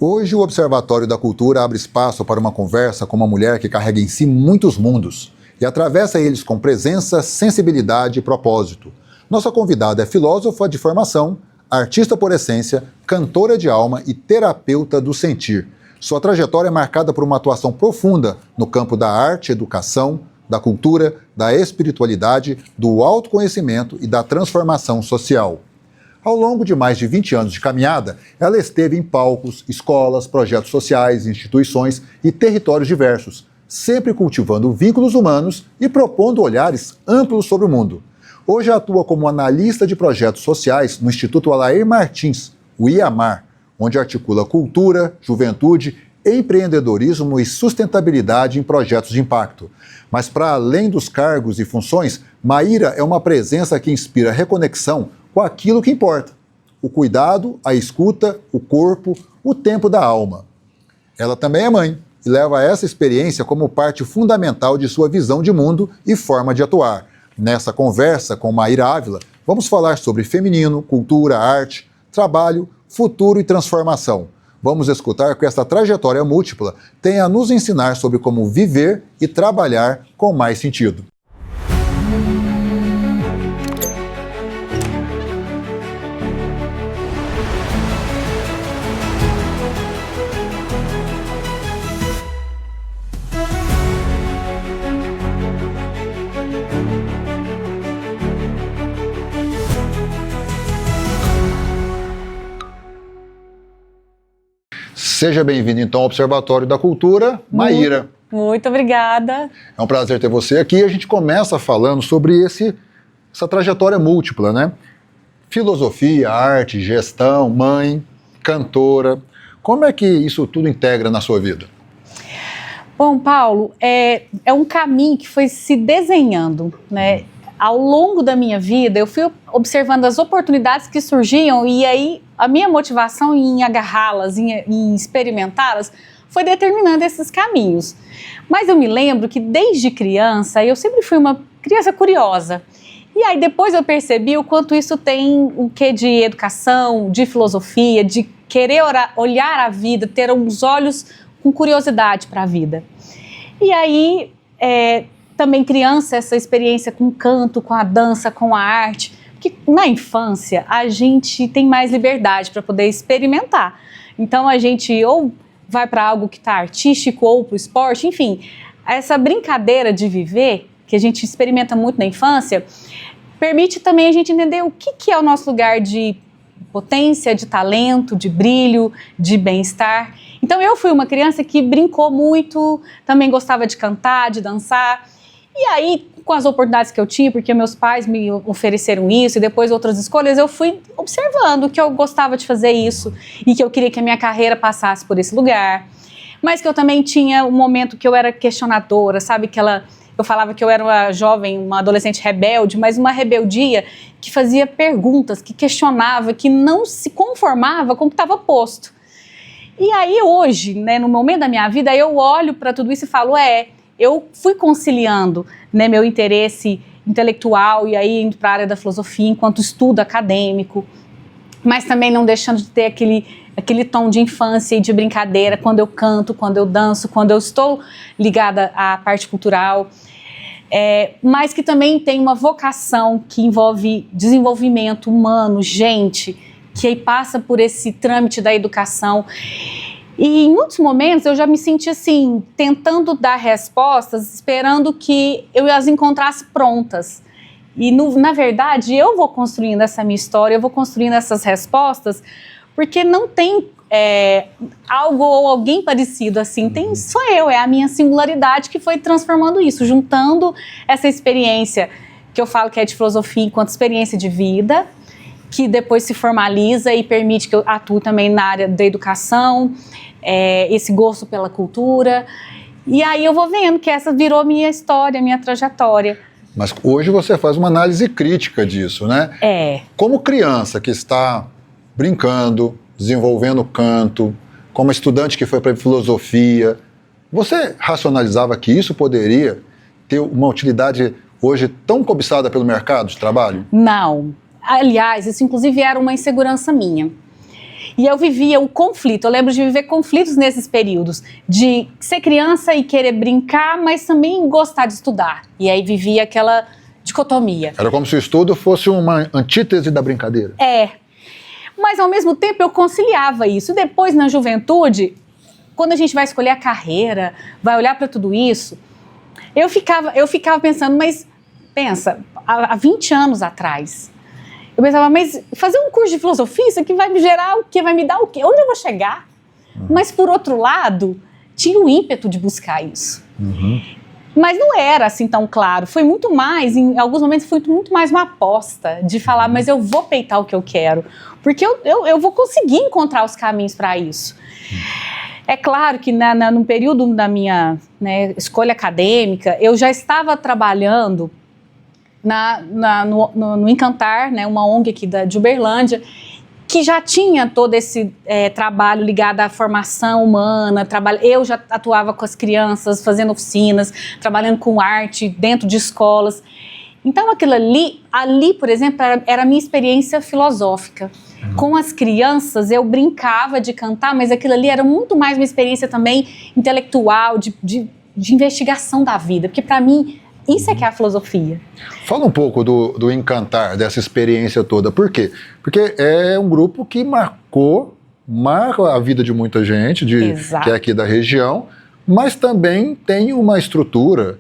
Hoje, o Observatório da Cultura abre espaço para uma conversa com uma mulher que carrega em si muitos mundos e atravessa eles com presença, sensibilidade e propósito. Nossa convidada é filósofa de formação, artista por essência, cantora de alma e terapeuta do sentir. Sua trajetória é marcada por uma atuação profunda no campo da arte, educação, da cultura, da espiritualidade, do autoconhecimento e da transformação social. Ao longo de mais de 20 anos de caminhada, ela esteve em palcos, escolas, projetos sociais, instituições e territórios diversos, sempre cultivando vínculos humanos e propondo olhares amplos sobre o mundo. Hoje atua como analista de projetos sociais no Instituto Alair Martins, o IAMAR, onde articula cultura, juventude, empreendedorismo e sustentabilidade em projetos de impacto. Mas para além dos cargos e funções, Maíra é uma presença que inspira reconexão com aquilo que importa: o cuidado, a escuta, o corpo, o tempo da alma. Ela também é mãe e leva essa experiência como parte fundamental de sua visão de mundo e forma de atuar. Nessa conversa com Maíra Ávila, vamos falar sobre feminino, cultura, arte, trabalho, futuro e transformação. Vamos escutar que essa trajetória múltipla tem a nos ensinar sobre como viver e trabalhar com mais sentido. Seja bem-vindo, então, ao Observatório da Cultura, Maíra. Muito obrigada. É um prazer ter você aqui. A gente começa falando sobre essa trajetória múltipla, né? Filosofia, arte, gestão, mãe, cantora. Como é que isso tudo integra na sua vida? Bom, Paulo, é um caminho que foi se desenhando, né? Ao longo da minha vida, eu fui observando as oportunidades que surgiam e aí a minha motivação em agarrá-las, em experimentá-las, foi determinando esses caminhos. Mas eu me lembro que desde criança, eu sempre fui uma criança curiosa. E aí depois eu percebi o quanto isso tem o quê de educação, de filosofia, de querer olhar a vida, ter uns olhos com curiosidade para a vida. E aí, também criança, essa experiência com o canto, com a dança, com a arte, porque na infância a gente tem mais liberdade para poder experimentar. Então a gente ou vai para algo que está artístico ou para o esporte, enfim, essa brincadeira de viver, que a gente experimenta muito na infância, permite também a gente entender o que é o nosso lugar de potência, de talento, de brilho, de bem-estar. Então eu fui uma criança que brincou muito, também gostava de cantar, de dançar. E aí, com as oportunidades que eu tinha, porque meus pais me ofereceram isso e depois outras escolhas, eu fui observando que eu gostava de fazer isso e que eu queria que a minha carreira passasse por esse lugar. Mas que eu também tinha um momento que eu era questionadora, sabe? Eu falava que eu era uma jovem, uma adolescente rebelde, mas uma rebeldia que fazia perguntas, que questionava, que não se conformava com o que estava posto. E aí hoje, né, no momento da minha vida, eu olho para tudo isso e falo, eu fui conciliando, né, meu interesse intelectual e aí indo para a área da filosofia enquanto estudo acadêmico, mas também não deixando de ter aquele tom de infância e de brincadeira quando eu canto, quando eu danço, quando eu estou ligada à parte cultural, mas que também tem uma vocação que envolve desenvolvimento humano, gente, que aí passa por esse trâmite da educação. E em muitos momentos eu já me senti assim, tentando dar respostas, esperando que eu as encontrasse prontas. E na verdade eu vou construindo essa minha história, eu vou construindo essas respostas, porque não tem algo ou alguém parecido assim, sou eu, é a minha singularidade que foi transformando isso, juntando essa experiência que eu falo que é de filosofia enquanto experiência de vida, que depois se formaliza e permite que eu atue também na área da educação, esse gosto pela cultura. E aí eu vou vendo que essa virou minha história, minha trajetória. Mas hoje você faz uma análise crítica disso, né? Como criança que está brincando, desenvolvendo canto, como estudante que foi para filosofia, você racionalizava que isso poderia ter uma utilidade hoje tão cobiçada pelo mercado de trabalho? Não. Aliás, isso inclusive era uma insegurança minha. E eu vivia o conflito, eu lembro de viver conflitos nesses períodos, de ser criança e querer brincar, mas também gostar de estudar. E aí vivia aquela dicotomia. Era como se o estudo fosse uma antítese da brincadeira. Mas ao mesmo tempo eu conciliava isso. Depois, na juventude, quando a gente vai escolher a carreira, vai olhar para tudo isso, eu ficava pensando, mas pensa, há 20 anos atrás, eu pensava, mas fazer um curso de filosofia, isso aqui vai me gerar o quê? Vai me dar o quê? Onde eu vou chegar? Mas, por outro lado, tinha o ímpeto de buscar isso. Mas não era assim tão claro. Foi muito mais, em alguns momentos, foi muito mais uma aposta de falar, mas eu vou peitar o que eu quero, porque eu vou conseguir encontrar os caminhos para isso. É claro que no período da minha escolha acadêmica, eu já estava trabalhando no Encantar, uma ONG aqui de Uberlândia, que já tinha todo esse trabalho ligado à formação humana. Eu já atuava com as crianças, fazendo oficinas, trabalhando com arte dentro de escolas. Então aquilo ali, por exemplo, era a minha experiência filosófica. Com as crianças eu brincava de cantar, mas aquilo ali era muito mais uma experiência também intelectual, de investigação da vida, porque para mim isso é que é a filosofia. Fala um pouco do Encantar, dessa experiência toda. Por quê? Porque é um grupo que marca a vida de muita gente, que é aqui da região, mas também tem uma estrutura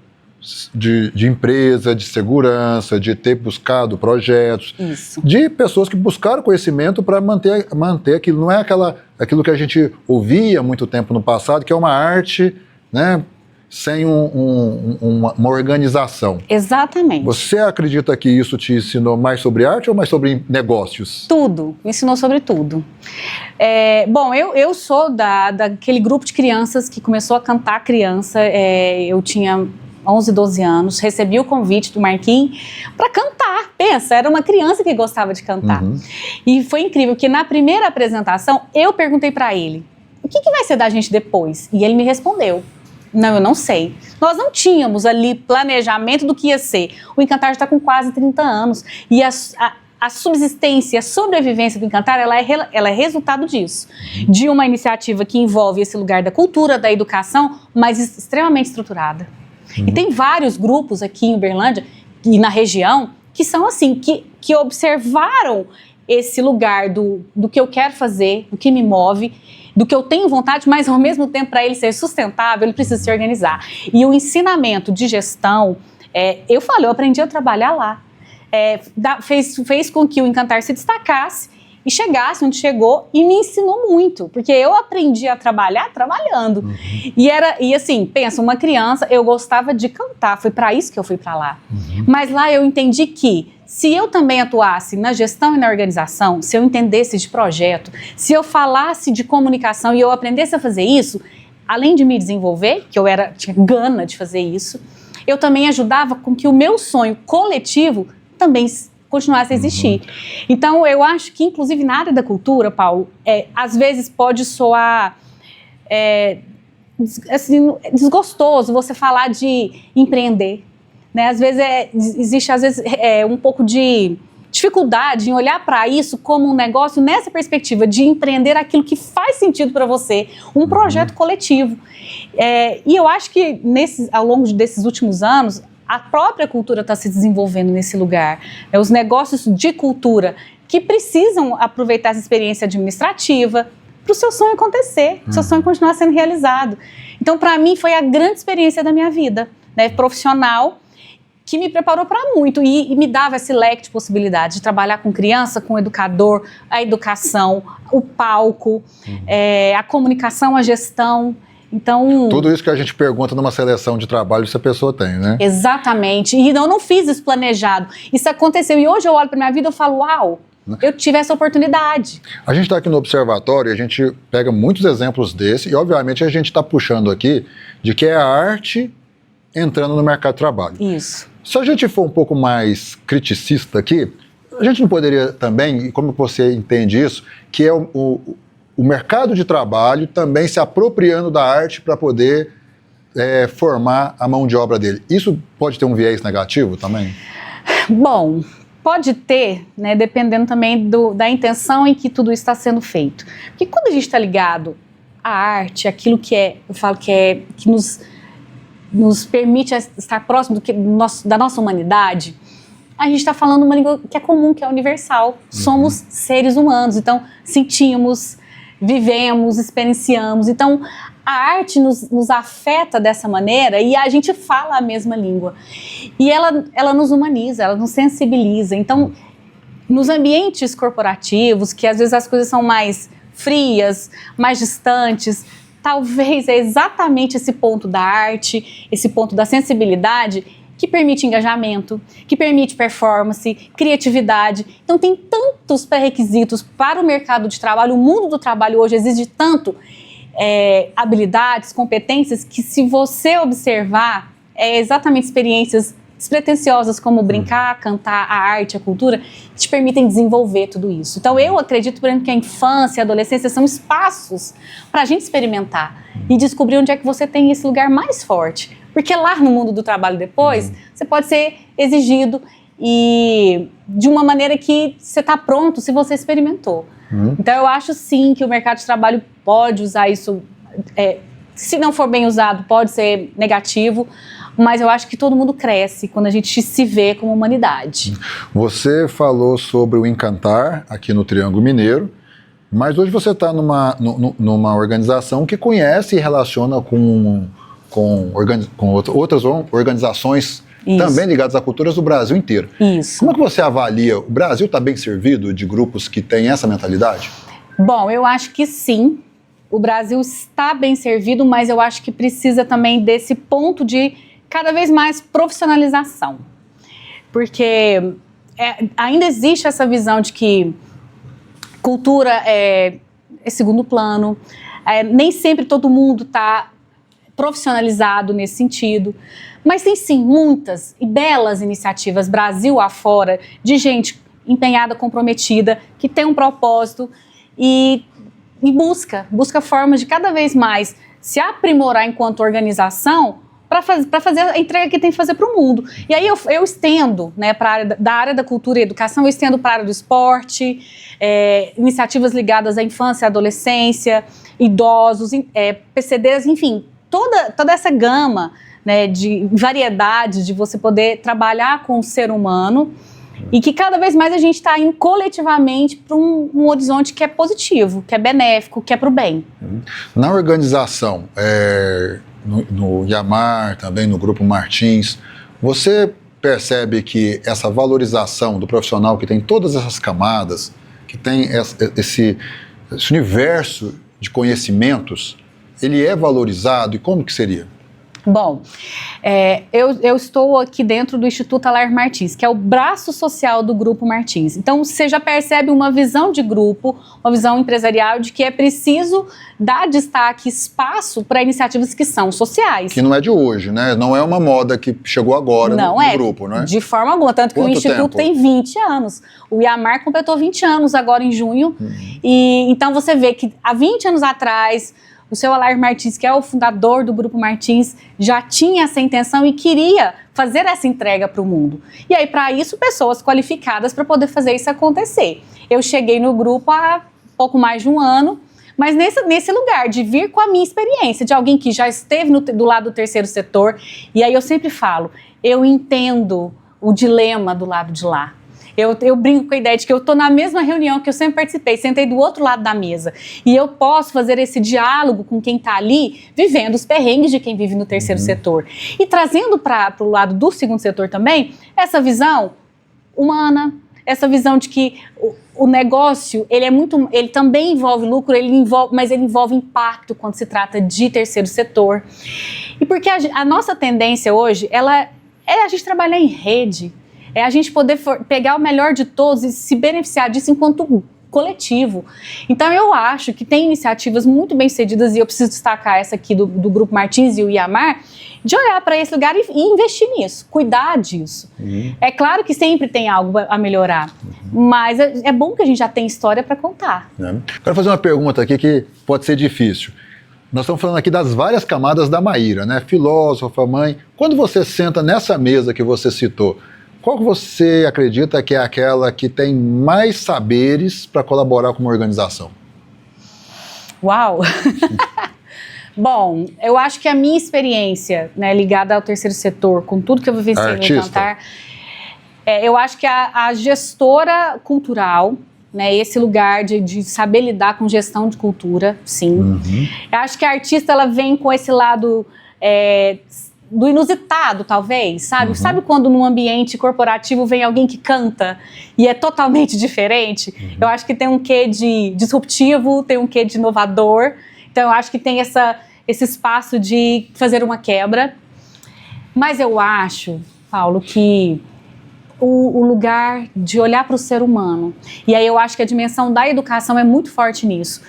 de empresa, de segurança, de ter buscado projetos, de pessoas que buscaram conhecimento para manter aquilo. Não é aquilo que a gente ouvia há muito tempo no passado, que é uma arte, né, sem uma organização. Exatamente. Você acredita que isso te ensinou mais sobre arte ou mais sobre negócios? Tudo, me ensinou sobre tudo. Bom, eu sou daquele grupo de crianças que começou a cantar criança. Eu tinha 11, 12 anos, recebi o convite do Marquinhos para cantar. Pensa, era uma criança que gostava de cantar. E foi incrível, porque na primeira apresentação eu perguntei para ele, o que vai ser da gente depois? E ele me respondeu, não, eu não sei. Nós não tínhamos ali planejamento do que ia ser. O Encantar já está com quase 30 anos e a subsistência, a sobrevivência do Encantar, ela é resultado disso. De uma iniciativa que envolve esse lugar da cultura, da educação, mas extremamente estruturada. E tem vários grupos aqui em Uberlândia e na região que são assim, que observaram esse lugar do que eu quero fazer, do que me move, do que eu tenho vontade, mas ao mesmo tempo, para ele ser sustentável, ele precisa se organizar. E o ensinamento de gestão, eu aprendi a trabalhar lá. Fez com que o Encantar se destacasse e chegasse onde chegou e me ensinou muito, porque eu aprendi a trabalhar trabalhando. E assim, pensa, uma criança, eu gostava de cantar, foi para isso que eu fui para lá. Mas lá eu entendi que se eu também atuasse na gestão e na organização, se eu entendesse de projeto, se eu falasse de comunicação e eu aprendesse a fazer isso, além de me desenvolver, que tinha gana de fazer isso, eu também ajudava com que o meu sonho coletivo também continuasse a existir. Então, eu acho que, inclusive, na área da cultura, Paulo, às vezes pode soar assim, desgostoso você falar de empreender, né? Às vezes existe um pouco de dificuldade em olhar para isso como um negócio nessa perspectiva de empreender aquilo que faz sentido para você, um projeto coletivo. E eu acho que ao longo desses últimos anos, a própria cultura está se desenvolvendo nesse lugar. Os negócios de cultura que precisam aproveitar essa experiência administrativa para o seu sonho acontecer, para o seu sonho continuar sendo realizado. Então, para mim, foi a grande experiência da minha vida, né, profissional, que me preparou para muito e me dava esse leque de possibilidades de trabalhar com criança, com educador, a educação, o palco, a comunicação, a gestão. Então, tudo isso que a gente pergunta numa seleção de trabalho, se a pessoa tem, né? Exatamente. E eu não fiz isso planejado. Isso aconteceu. E hoje eu olho para minha vida e falo, uau, eu tive essa oportunidade. A gente está aqui no Observatório e a gente pega muitos exemplos desse e, obviamente, a gente está puxando aqui de que é a arte entrando no mercado de trabalho. Isso. Se a gente for um pouco mais criticista aqui, a gente não poderia também, e como você entende isso, que é o mercado de trabalho também se apropriando da arte para poder formar a mão de obra dele. Isso pode ter um viés negativo também? Bom, Pode ter, né, dependendo também da intenção em que tudo isso está sendo feito. Porque quando a gente está ligado à arte, aquilo que eu falo que nos permite estar próximo da nossa humanidade, a gente está falando uma língua que é comum, que é universal. Somos seres humanos, então sentimos, vivemos, experienciamos. Então a arte nos afeta dessa maneira e a gente fala a mesma língua. E ela nos humaniza, ela nos sensibiliza. Então, nos ambientes corporativos, que às vezes as coisas são mais frias, mais distantes, talvez é exatamente esse ponto da arte, esse ponto da sensibilidade que permite engajamento, que permite performance, criatividade. Então tem tantos pré-requisitos para o mercado de trabalho, o mundo do trabalho hoje exige tanto habilidades, competências, que se você observar, exatamente experiências despretensiosas como brincar, cantar, a arte, a cultura, que te permitem desenvolver tudo isso. Então eu acredito, por exemplo, que a infância e a adolescência são espaços para a gente experimentar e descobrir onde é que você tem esse lugar mais forte. Porque lá no mundo do trabalho depois, você pode ser exigido e de uma maneira que você está pronto se você experimentou. Então eu acho sim que o mercado de trabalho pode usar isso, se não for bem usado pode ser negativo, mas eu acho que todo mundo cresce quando a gente se vê como humanidade. Você falou sobre o Encantar aqui no Triângulo Mineiro, mas hoje você está numa organização que conhece e relaciona com outras organizações também ligadas a culturas do Brasil inteiro. Isso. Como é que você avalia? O Brasil está bem servido de grupos que têm essa mentalidade? Bom, eu acho que sim. O Brasil está bem servido, mas eu acho que precisa também desse ponto de cada vez mais profissionalização. Porque ainda existe essa visão de que cultura é segundo plano, nem sempre todo mundo está profissionalizado nesse sentido, mas tem sim muitas e belas iniciativas Brasil afora de gente empenhada, comprometida, que tem um propósito e busca formas de cada vez mais se aprimorar enquanto organização para fazer a entrega que tem que fazer para o mundo. E aí eu estendo, né, da área da cultura e educação, eu estendo para a área do esporte, iniciativas ligadas à infância e adolescência, idosos, PCDs, enfim, toda essa gama, né, de variedade de você poder trabalhar com o ser humano e que cada vez mais a gente está indo coletivamente para um horizonte que é positivo, que é benéfico, que é para o bem. Na organização, no IAMAR, também no Grupo Martins, você percebe que essa valorização do profissional que tem todas essas camadas, que tem esse universo de conhecimentos, ele é valorizado e como que seria? Bom, eu estou aqui dentro do Instituto Alar Martins, que é o braço social do Grupo Martins. Então, você já percebe uma visão de grupo, uma visão empresarial de que é preciso dar destaque, espaço para iniciativas que são sociais. Que não é de hoje, né? Não é uma moda que chegou agora no grupo, não é? De forma alguma, tanto que o Instituto tem 20 anos. O IAMAR completou 20 anos agora em junho. E então você vê que há 20 anos atrás, o seu Alar Martins, que é o fundador do Grupo Martins, já tinha essa intenção e queria fazer essa entrega para o mundo. E aí, para isso, pessoas qualificadas para poder fazer isso acontecer. Eu cheguei no grupo há pouco mais de um ano, mas nesse lugar de vir com a minha experiência, de alguém que já esteve do lado do terceiro setor. E aí eu sempre falo, eu entendo o dilema do lado de lá. Eu brinco com a ideia de que eu estou na mesma reunião que eu sempre participei, sentei do outro lado da mesa. E eu posso fazer esse diálogo com quem está ali, vivendo os perrengues de quem vive no terceiro setor. E trazendo para o lado do segundo setor também, essa visão humana, essa visão de que o negócio, ele também envolve lucro, mas ele envolve impacto quando se trata de terceiro setor. E porque a nossa tendência hoje, é a gente trabalhar em rede. É a gente poder pegar o melhor de todos e se beneficiar disso enquanto coletivo. Então eu acho que tem iniciativas muito bem sucedidas, e eu preciso destacar essa aqui do Grupo Martins e o IAMAR, de olhar para esse lugar e investir nisso, cuidar disso. É claro que sempre tem algo a melhorar, mas é bom que a gente já tenha história para contar. Quero fazer uma pergunta aqui que pode ser difícil. Nós estamos falando aqui das várias camadas da Maíra, né? Filósofa, mãe. Quando você senta nessa mesa que você citou, Qual que você acredita que é aquela que tem mais saberes para colaborar com uma organização? Uau! Bom, eu acho que a minha experiência, né, ligada ao terceiro setor, com tudo que eu vivenciei no Encantar, eu acho que a gestora cultural, né, esse lugar de saber lidar com gestão de cultura, sim. Uhum. Eu acho que a artista, ela vem com esse lado do inusitado, talvez, sabe? Uhum. Sabe quando num ambiente corporativo vem alguém que canta e é totalmente diferente? Uhum. Eu acho que tem um quê de disruptivo, tem um quê de inovador. Então, eu acho que tem esse espaço de fazer uma quebra. Mas eu acho, Paulo, que o lugar de olhar para o ser humano, e aí eu acho que a dimensão da educação é muito forte nisso.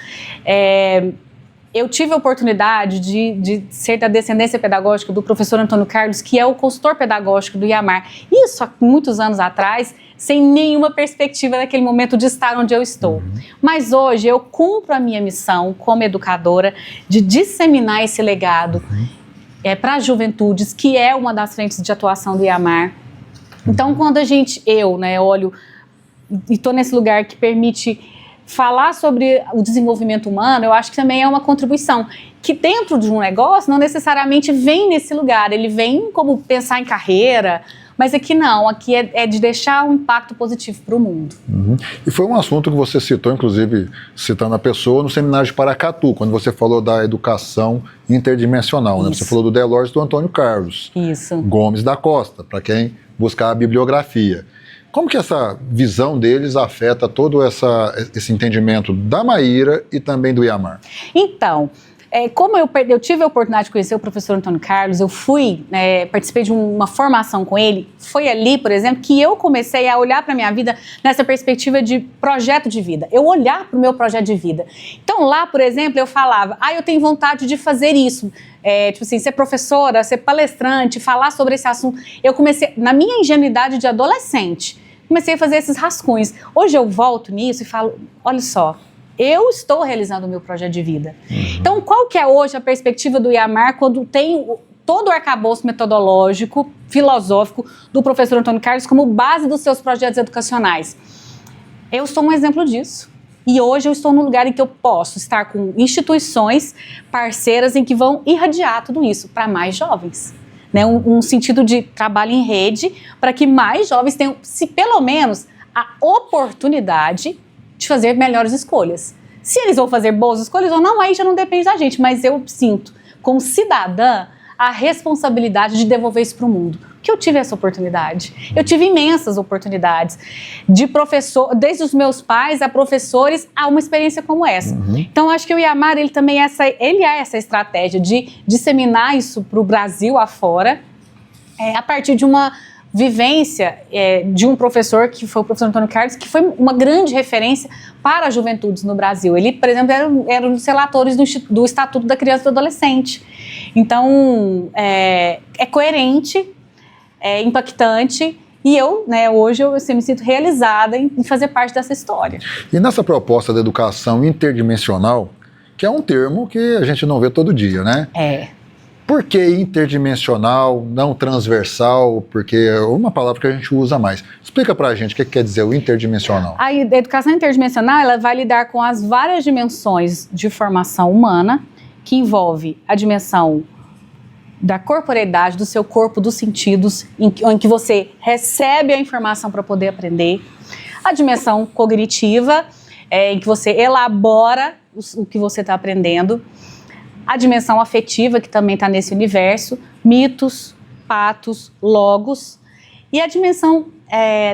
Eu tive a oportunidade de ser da descendência pedagógica do professor Antônio Carlos, que é o consultor pedagógico do IAMAR. Isso há muitos anos atrás, sem nenhuma perspectiva naquele momento de estar onde eu estou. Uhum. Mas hoje eu cumpro a minha missão como educadora de disseminar esse legado para as juventudes, que é uma das frentes de atuação do IAMAR. Então, quando eu olho e estou nesse lugar que permite falar sobre o desenvolvimento humano, eu acho que também é uma contribuição que dentro de um negócio não necessariamente vem nesse lugar, ele vem como pensar em carreira, mas aqui não, aqui é de deixar um impacto positivo para o mundo. Uhum. E foi um assunto que você citou, inclusive citando a pessoa, no seminário de Paracatu, quando você falou da educação interdimensional, né? Você falou do Delors e do Antônio Carlos. Isso. Gomes da Costa, para quem buscar a bibliografia. Como que essa visão deles afeta todo esse entendimento da Maíra e também do IAMAR? Então, como eu tive a oportunidade de conhecer o professor Antônio Carlos, eu participei de uma formação com ele, foi ali, por exemplo, que eu comecei a olhar para a minha vida nessa perspectiva de projeto de vida, eu olhar para o meu projeto de vida. Então lá, por exemplo, eu falava, eu tenho vontade de fazer isso, tipo assim, ser professora, ser palestrante, falar sobre esse assunto. Eu comecei, na minha ingenuidade de adolescente, comecei a fazer esses rascunhos. Hoje eu volto nisso e falo, olha só, eu estou realizando o meu projeto de vida. Uhum. Então, qual que é hoje a perspectiva do IAMAR quando tem todo o arcabouço metodológico, filosófico do professor Antônio Carlos como base dos seus projetos educacionais? Eu sou um exemplo disso. E hoje eu estou num lugar em que eu posso estar com instituições parceiras em que vão irradiar tudo isso para mais jovens. Né? Um sentido de trabalho em rede para que mais jovens tenham, se pelo menos, a oportunidade de fazer melhores escolhas. Se eles vão fazer boas escolhas ou não, aí já não depende da gente, mas eu sinto, como cidadã, a responsabilidade de devolver isso para o mundo. Porque eu tive essa oportunidade. Eu tive imensas oportunidades de professor, desde os meus pais a professores, a uma experiência como essa. Uhum. Então, acho que o IAMAR, ele também é essa estratégia de disseminar isso para o Brasil afora, a partir de uma vivência de um professor, que foi o professor Antônio Carlos, que foi uma grande referência para as juventudes no Brasil. Ele, por exemplo, era um dos relatores do Estatuto da Criança e do Adolescente. Então, é coerente, é impactante, e eu, hoje, eu me sinto realizada em fazer parte dessa história. E nessa proposta da educação interdimensional, que é um termo que a gente não vê todo dia, né? Por que interdimensional, não transversal? Porque é uma palavra que a gente usa mais. Explica pra gente o que quer dizer o interdimensional. A educação interdimensional, ela vai lidar com as várias dimensões de formação humana, que envolve a dimensão da corporeidade, do seu corpo, dos sentidos, em que você recebe a informação para poder aprender. A dimensão cognitiva, em que você elabora o que você está aprendendo. A dimensão afetiva, que também está nesse universo, mitos, patos, logos, e a dimensão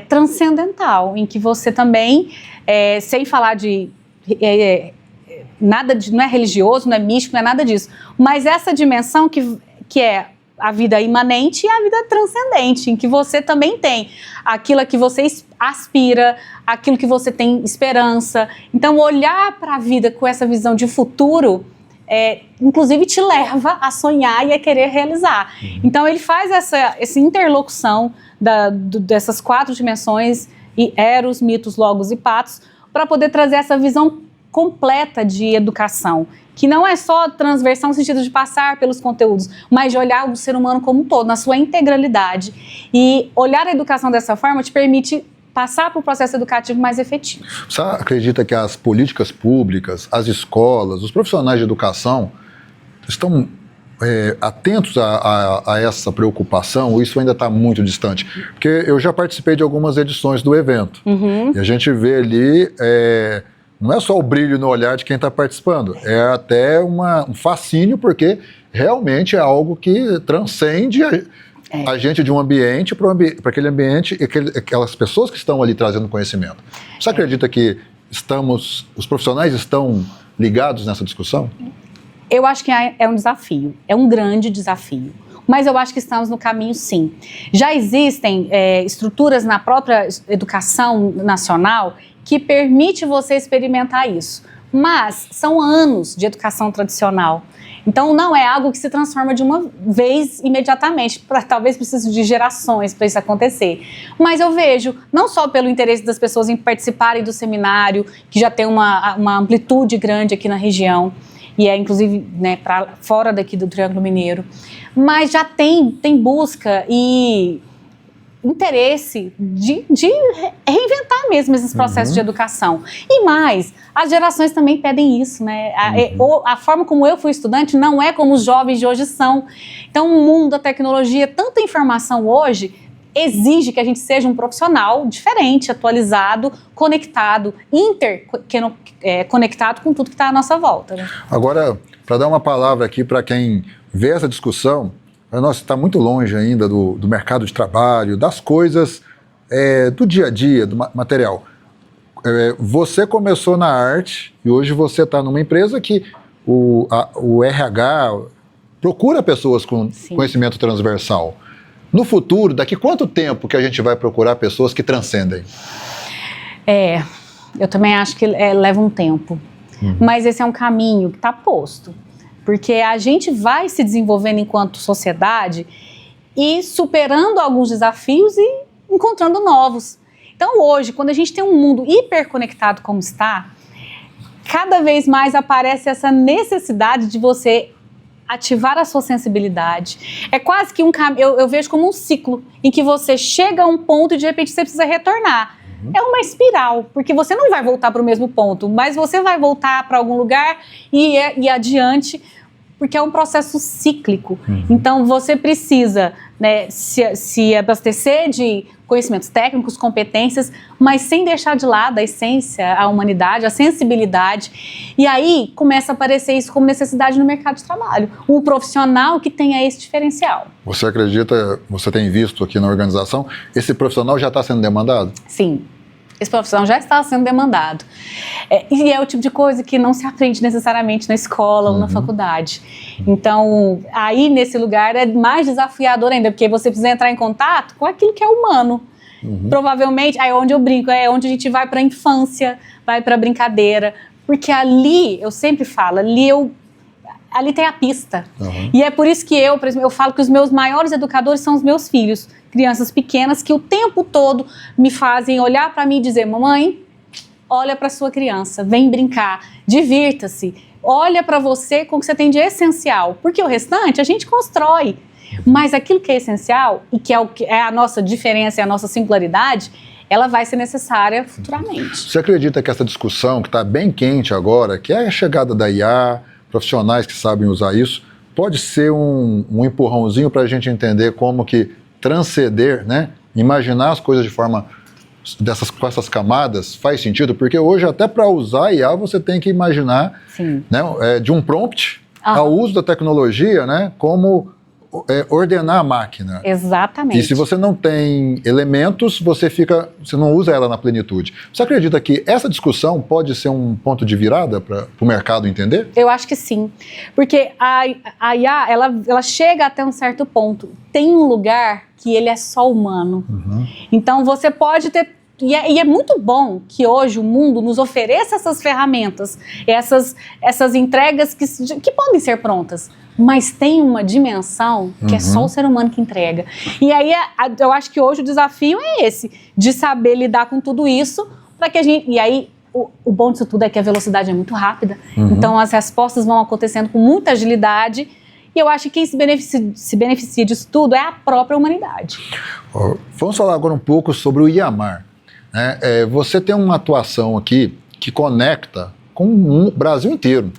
transcendental, em que você também, sem falar de nada de, não é religioso, não é místico, não é nada disso, mas essa dimensão que é a vida imanente e a vida transcendente, em que você também tem aquilo a que você aspira, aquilo que você tem esperança. Então, olhar para a vida com essa visão de futuro, inclusive te leva a sonhar e a querer realizar. Então ele faz essa interlocução dessas quatro dimensões, Eros, mitos, logos e patos, para poder trazer essa visão completa de educação, que não é só transversal no sentido de passar pelos conteúdos, mas de olhar o ser humano como um todo, na sua integralidade. E olhar a educação dessa forma te permite passar para o processo educativo mais efetivo. Você acredita que as políticas públicas, as escolas, os profissionais de educação estão atentos a essa preocupação, ou isso ainda está muito distante? Porque eu já participei de algumas edições do evento, e a gente vê ali, não é só o brilho no olhar de quem está participando, é até um fascínio, porque realmente é algo que transcende a gente de um ambiente para aquele ambiente e aquelas pessoas que estão ali trazendo conhecimento. Você acredita que os profissionais estão ligados nessa discussão? Eu acho que é um desafio, é um grande desafio, mas eu acho que estamos no caminho, sim. Já existem estruturas na própria educação nacional que permite você experimentar isso, mas são anos de educação tradicional. Então não é algo que se transforma de uma vez imediatamente, talvez precise de gerações para isso acontecer. Mas eu vejo, não só pelo interesse das pessoas em participarem do seminário, que já tem uma amplitude grande aqui na região, e é inclusive para fora daqui do Triângulo Mineiro, mas já tem busca e interesse de reinventar mesmo esses processos de educação. E mais, as gerações também pedem isso, né? A forma como eu fui estudante não é como os jovens de hoje são. Então, o mundo da tecnologia, tanta informação hoje, exige que a gente seja um profissional diferente, atualizado, conectado, conectado com tudo que está à nossa volta. Né? Agora, para dar uma palavra aqui para quem vê essa discussão, nossa, está muito longe ainda do mercado de trabalho, das coisas do dia a dia, do material. Você começou na arte e hoje você está numa empresa que o RH procura pessoas com conhecimento transversal. No futuro, daqui quanto tempo que a gente vai procurar pessoas que transcendem? Eu também acho que leva um tempo. Mas esse é um caminho que está posto. Porque a gente vai se desenvolvendo enquanto sociedade e superando alguns desafios e encontrando novos. Então hoje, quando a gente tem um mundo hiperconectado como está, cada vez mais aparece essa necessidade de você ativar a sua sensibilidade. É quase que eu vejo como um ciclo em que você chega a um ponto e de repente você precisa retornar. É uma espiral, porque você não vai voltar para o mesmo ponto, mas você vai voltar para algum lugar e adiante, porque é um processo cíclico. Então, você precisa se abastecer de conhecimentos técnicos, competências, mas sem deixar de lado a essência, a humanidade, a sensibilidade. E aí, começa a aparecer isso como necessidade no mercado de trabalho. Um profissional que tenha esse diferencial. Você acredita, você tem visto aqui na organização, esse profissional já está sendo demandado? Sim. Esse profissional já está sendo demandado. E é o tipo de coisa que não se aprende necessariamente na escola ou na faculdade. Então, aí nesse lugar é mais desafiador ainda, porque você precisa entrar em contato com aquilo que é humano. Provavelmente, aí é onde eu brinco, é onde a gente vai para a infância, vai para a brincadeira. Porque ali, eu sempre falo, ali tem a pista. E é por isso que por exemplo, eu falo que os meus maiores educadores são os meus filhos. Crianças pequenas que o tempo todo me fazem olhar para mim e dizer: mamãe, olha para sua criança, vem brincar, divirta-se, olha para você com o que você tem de essencial, porque o restante a gente constrói, mas aquilo que é essencial e que é a nossa diferença e a nossa singularidade, ela vai ser necessária futuramente. Você acredita que essa discussão que está bem quente agora, que é a chegada da IA, profissionais que sabem usar isso, pode ser um empurrãozinho para a gente entender como que transcender, né? Imaginar as coisas de forma com essas camadas faz sentido? Porque hoje até para usar a IA você tem que imaginar, né, de um prompt ao uso da tecnologia, né, como ordenar a máquina. Exatamente. E se você não tem elementos, você não usa ela na plenitude. Você acredita que essa discussão pode ser um ponto de virada para o mercado entender? Eu acho que sim. Porque a IA, ela chega até um certo ponto. Tem um lugar que ele é só humano. Então você pode ter... E é muito bom que hoje o mundo nos ofereça essas ferramentas, essas entregas que podem ser prontas, mas tem uma dimensão que é só o ser humano que entrega. E aí eu acho que hoje o desafio é esse, de saber lidar com tudo isso, para que a gente... E aí o bom disso tudo é que a velocidade é muito rápida, então as respostas vão acontecendo com muita agilidade, e eu acho que quem se beneficia disso tudo é a própria humanidade. Vamos falar agora um pouco sobre o IAMAR. Né? Você tem uma atuação aqui que conecta com o Brasil inteiro.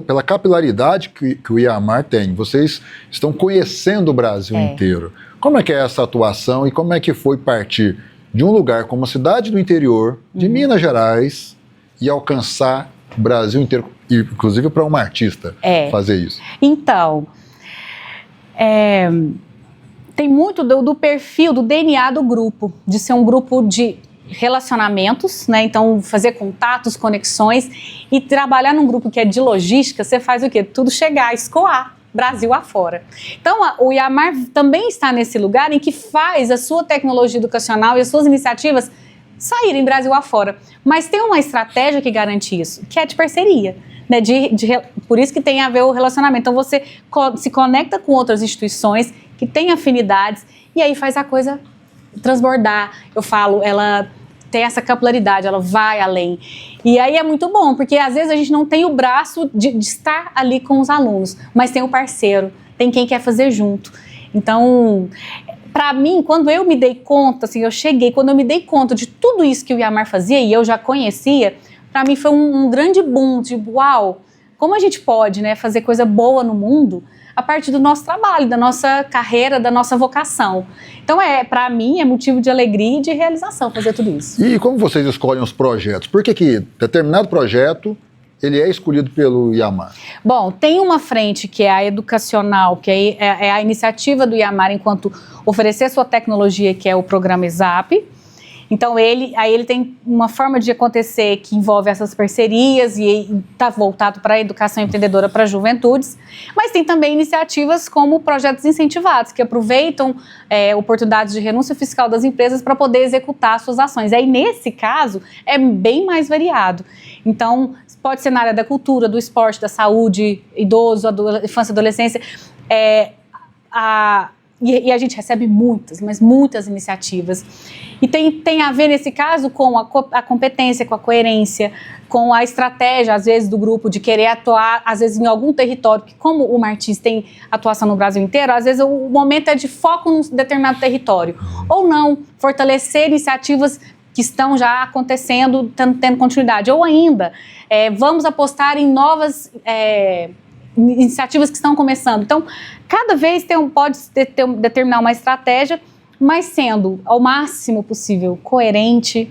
Pela capilaridade que o IAMAR tem. Vocês estão conhecendo o Brasil inteiro. Como é que é essa atuação e como é que foi partir de um lugar como a cidade do interior, de Minas Gerais, e alcançar o Brasil inteiro, inclusive para uma artista fazer isso? Então, tem muito do perfil, do DNA do grupo, de ser um grupo de relacionamentos, né? Então fazer contatos, conexões, e trabalhar num grupo que é de logística. Você faz o quê? Tudo chegar, escoar Brasil afora. Então o IAMAR também está nesse lugar em que faz a sua tecnologia educacional e as suas iniciativas saírem Brasil afora, mas tem uma estratégia que garante isso, que é de parceria, né? Por isso que tem a ver o relacionamento. Então você se conecta com outras instituições que têm afinidades, e aí faz a coisa transbordar. Eu falo, ela tem essa capilaridade, ela vai além. E aí é muito bom, porque às vezes a gente não tem o braço de estar ali com os alunos, mas tem o parceiro, tem quem quer fazer junto. Então, para mim, quando eu me dei conta, assim, quando eu me dei conta de tudo isso que o IAMAR fazia e eu já conhecia, para mim foi um grande boom, tipo, uau, como a gente pode, né, fazer coisa boa no mundo a partir do nosso trabalho, da nossa carreira, da nossa vocação. Então, para mim, é motivo de alegria e de realização fazer tudo isso. E como vocês escolhem os projetos? Por que determinado projeto ele é escolhido pelo IAMAR? Bom, tem uma frente que é a educacional, que é a iniciativa do IAMAR enquanto oferecer sua tecnologia, que é o programa ESAP. Então, ele tem uma forma de acontecer que envolve essas parcerias e está voltado para a educação empreendedora para juventudes, mas tem também iniciativas como projetos incentivados, que aproveitam oportunidades de renúncia fiscal das empresas para poder executar suas ações. Aí, nesse caso, é bem mais variado. Então, pode ser na área da cultura, do esporte, da saúde, idoso, infância e adolescência. E a gente recebe muitas iniciativas. E tem a ver, nesse caso, com a competência, com a coerência, com a estratégia, às vezes, do grupo de querer atuar, às vezes, em algum território, que como o Martins tem atuação no Brasil inteiro, às vezes o momento é de foco num determinado território. Ou não, fortalecer iniciativas que estão já acontecendo, tendo continuidade. Ou ainda, vamos apostar em novas iniciativas que estão começando. Então, cada vez pode determinar uma estratégia, mas sendo ao máximo possível coerente,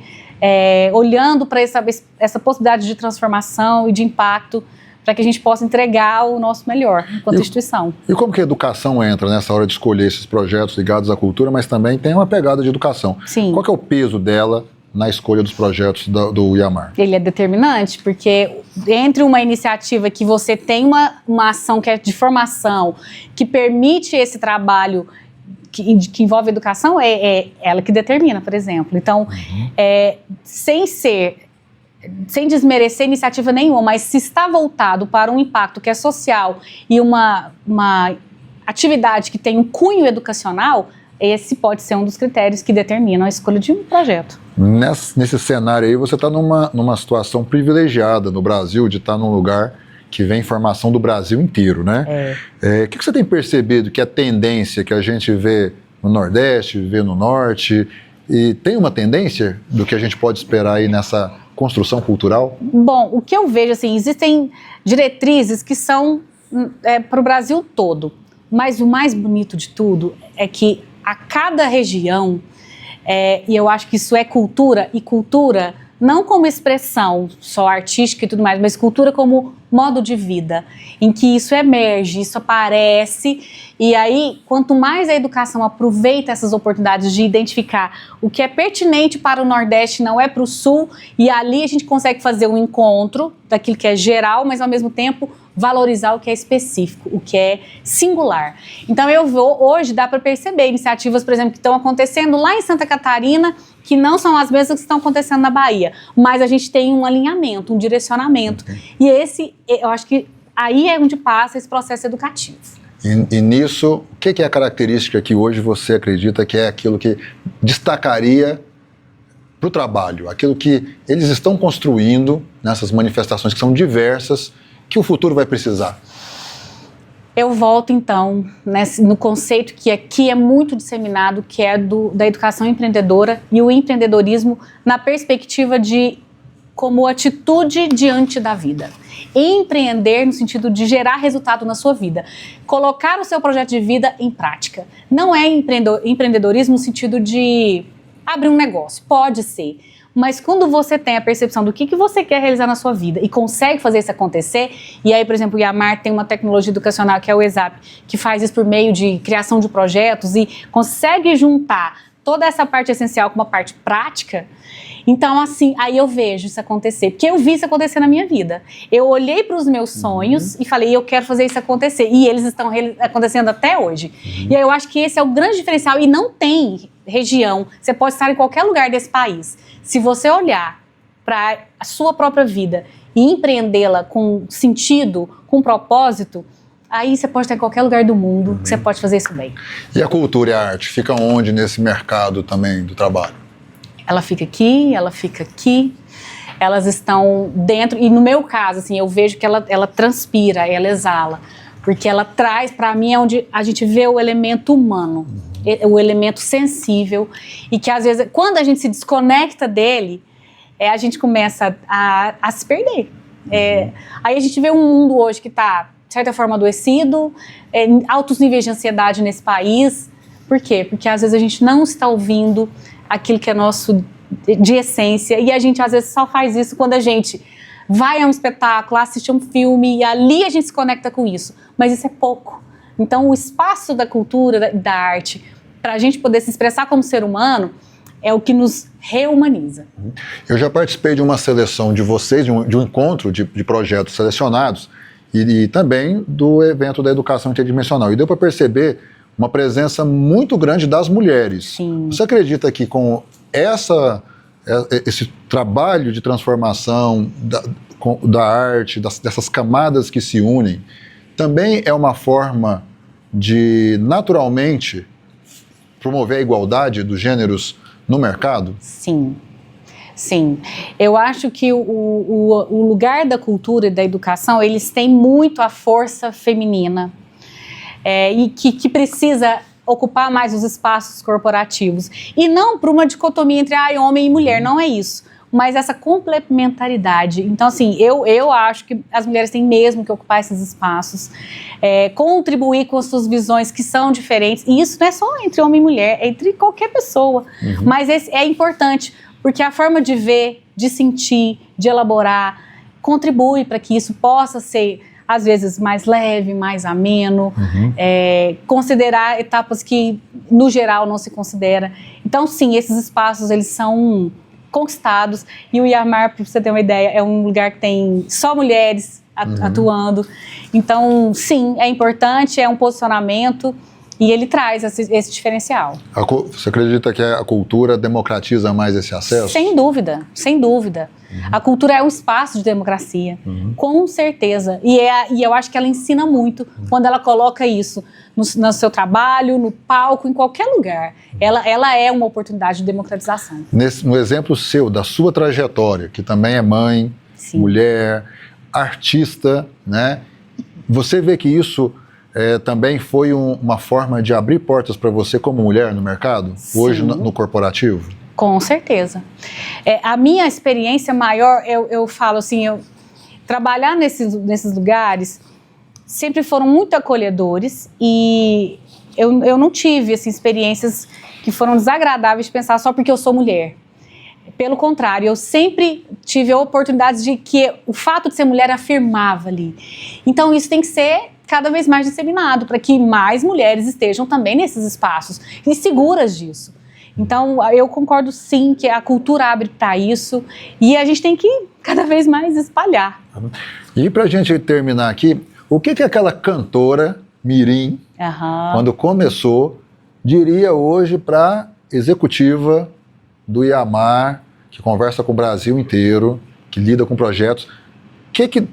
olhando para essa possibilidade de transformação e de impacto, para que a gente possa entregar o nosso melhor enquanto instituição. E como que a educação entra nessa hora de escolher esses projetos ligados à cultura, mas também tem uma pegada de educação? Sim. Qual que é o peso dela na escolha dos projetos do IAMAR? Ele é determinante, porque entre uma iniciativa que você tem uma ação que é de formação, que permite esse trabalho que envolve educação, é ela que determina, por exemplo. Então, sem desmerecer iniciativa nenhuma, mas se está voltado para um impacto que é social e uma atividade que tem um cunho educacional, esse pode ser um dos critérios que determinam a escolha de um projeto. Nesse cenário aí, você está numa situação privilegiada no Brasil, de estar num lugar que vem informação do Brasil inteiro, né? O que você tem percebido que é tendência que a gente vê no Nordeste, vê no Norte, e tem uma tendência do que a gente pode esperar aí nessa construção cultural? Bom, o que eu vejo, assim, existem diretrizes que são para o Brasil todo, mas o mais bonito de tudo é que a cada região, e eu acho que isso é cultura, e cultura não como expressão só artística e tudo mais, mas cultura como modo de vida, em que isso emerge, isso aparece, e aí quanto mais a educação aproveita essas oportunidades de identificar o que é pertinente para o Nordeste não é para o Sul, e ali a gente consegue fazer um encontro daquilo que é geral, mas ao mesmo tempo valorizar o que é específico, o que é singular. Então hoje dá para perceber iniciativas, por exemplo, que estão acontecendo lá em Santa Catarina, que não são as mesmas que estão acontecendo na Bahia, mas a gente tem um alinhamento, um direcionamento, e eu acho que aí é onde passa esse processo educativo. E nisso, o que é a característica que hoje você acredita que é aquilo que destacaria para o trabalho, aquilo que eles estão construindo nessas manifestações que são diversas, que o futuro vai precisar? Eu volto, então, no conceito que aqui é muito disseminado, que é da educação empreendedora e o empreendedorismo na perspectiva de como atitude diante da vida. Empreender no sentido de gerar resultado na sua vida. Colocar o seu projeto de vida em prática. Não é empreendedorismo no sentido de abrir um negócio. Pode ser. Mas quando você tem a percepção do que você quer realizar na sua vida e consegue fazer isso acontecer, e aí, por exemplo, o Iamar tem uma tecnologia educacional que é o ESAP, que faz isso por meio de criação de projetos e consegue juntar toda essa parte essencial com uma parte prática, então, assim, aí eu vejo isso acontecer, porque eu vi isso acontecer na minha vida. Eu olhei para os meus sonhos e falei, eu quero fazer isso acontecer, e eles estão acontecendo até hoje. E aí eu acho que esse é o grande diferencial, e não tem região, você pode estar em qualquer lugar desse país. Se você olhar para a sua própria vida e empreendê-la com sentido, com propósito, aí você pode estar em qualquer lugar do mundo, que você pode fazer isso bem. E a cultura e a arte, fica onde nesse mercado também do trabalho? Ela fica aqui, elas estão dentro, e no meu caso, assim, eu vejo que ela transpira, ela exala, porque ela traz, para mim, é onde a gente vê o elemento humano, o elemento sensível, e que às vezes, quando a gente se desconecta dele, a gente começa a se perder. Aí a gente vê um mundo hoje que está, de certa forma, adoecido, altos níveis de ansiedade nesse país. Por quê? Porque às vezes a gente não está ouvindo aquilo que é nosso de essência, e a gente às vezes só faz isso quando a gente vai a um espetáculo, assiste um filme, e ali a gente se conecta com isso, mas isso é pouco. Então o espaço da cultura, da arte, para a gente poder se expressar como ser humano, é o que nos reumaniza. Eu já participei de uma seleção de vocês, de um encontro de projetos selecionados, e também do evento da educação interdimensional, e deu para perceber uma presença muito grande das mulheres. Sim. Você acredita que com esse trabalho de transformação da arte, dessas camadas que se unem, também é uma forma de, naturalmente, promover a igualdade dos gêneros no mercado? Sim. Sim, eu acho que o lugar da cultura e da educação, eles têm muito a força feminina. E que precisa ocupar mais os espaços corporativos. E não por uma dicotomia entre homem e mulher, não é isso. Mas essa complementaridade. Então, assim, eu acho que as mulheres têm mesmo que ocupar esses espaços, contribuir com as suas visões que são diferentes. E isso não é só entre homem e mulher, é entre qualquer pessoa. Mas é importante, porque a forma de ver, de sentir, de elaborar, contribui para que isso possa ser, às vezes, mais leve, mais ameno, considerar etapas que, no geral, não se considera. Então, sim, esses espaços, eles são conquistados, e o Iamar, para você ter uma ideia, é um lugar que tem só mulheres atuando. Então, sim, é importante, é um posicionamento, e ele traz esse diferencial. Você acredita que a cultura democratiza mais esse acesso? Sem dúvida, sem dúvida. A cultura é um espaço de democracia, com certeza. E eu acho que ela ensina muito quando ela coloca isso no seu trabalho, no palco, em qualquer lugar. Ela é uma oportunidade de democratização. No exemplo seu, da sua trajetória, que também é mãe, Sim. mulher, artista, né? Você vê que isso também foi uma forma de abrir portas para você como mulher no mercado? Sim. Hoje no corporativo? Com certeza. A minha experiência maior, eu falo assim, trabalhar nesses lugares sempre foram muito acolhedores, e eu não tive assim, experiências que foram desagradáveis de pensar só porque eu sou mulher. Pelo contrário, eu sempre tive oportunidades de que o fato de ser mulher afirmava ali. Então isso tem que ser cada vez mais disseminado, para que mais mulheres estejam também nesses espaços e seguras disso. Então, eu concordo sim que a cultura abre para isso, e a gente tem que cada vez mais espalhar. E para a gente terminar aqui, o que aquela cantora mirim, quando começou, diria hoje para a executiva do Iamar, que conversa com o Brasil inteiro, que lida com projetos, que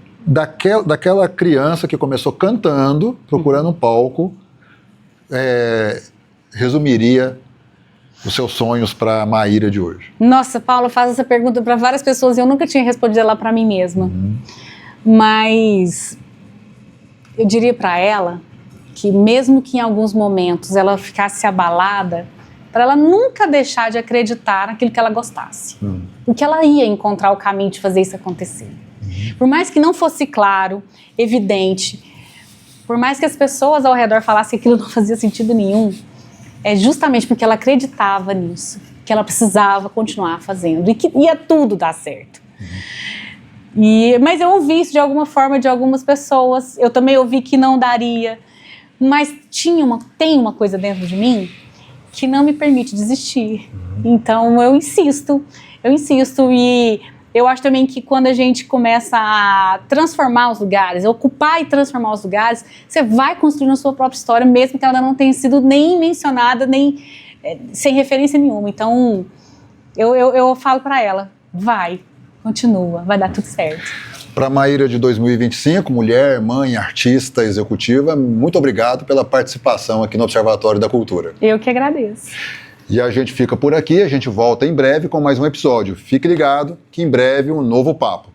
daquela criança que começou cantando, procurando um palco, resumiria os seus sonhos para a Maíra de hoje? Nossa, Paulo, faz essa pergunta para várias pessoas e eu nunca tinha respondido ela para mim mesma. Mas eu diria para ela que mesmo que em alguns momentos ela ficasse abalada, para ela nunca deixar de acreditar naquilo que ela gostasse. Porque ela ia encontrar o caminho de fazer isso acontecer. Por mais que não fosse claro, evidente, por mais que as pessoas ao redor falassem que aquilo não fazia sentido nenhum, é justamente porque ela acreditava nisso, que ela precisava continuar fazendo e que ia tudo dar certo. Mas eu ouvi isso de alguma forma de algumas pessoas, eu também ouvi que não daria, mas tem uma coisa dentro de mim que não me permite desistir. Então eu insisto e eu acho também que quando a gente começa a transformar os lugares, ocupar e transformar os lugares, você vai construindo a sua própria história, mesmo que ela não tenha sido nem mencionada, nem sem referência nenhuma. Então eu falo para ela, continua, vai dar tudo certo. Para a Maíra de 2025, mulher, mãe, artista, executiva, muito obrigado pela participação aqui no Observatório da Cultura. Eu que agradeço. E a gente fica por aqui, a gente volta em breve com mais um episódio. Fique ligado que em breve um novo papo.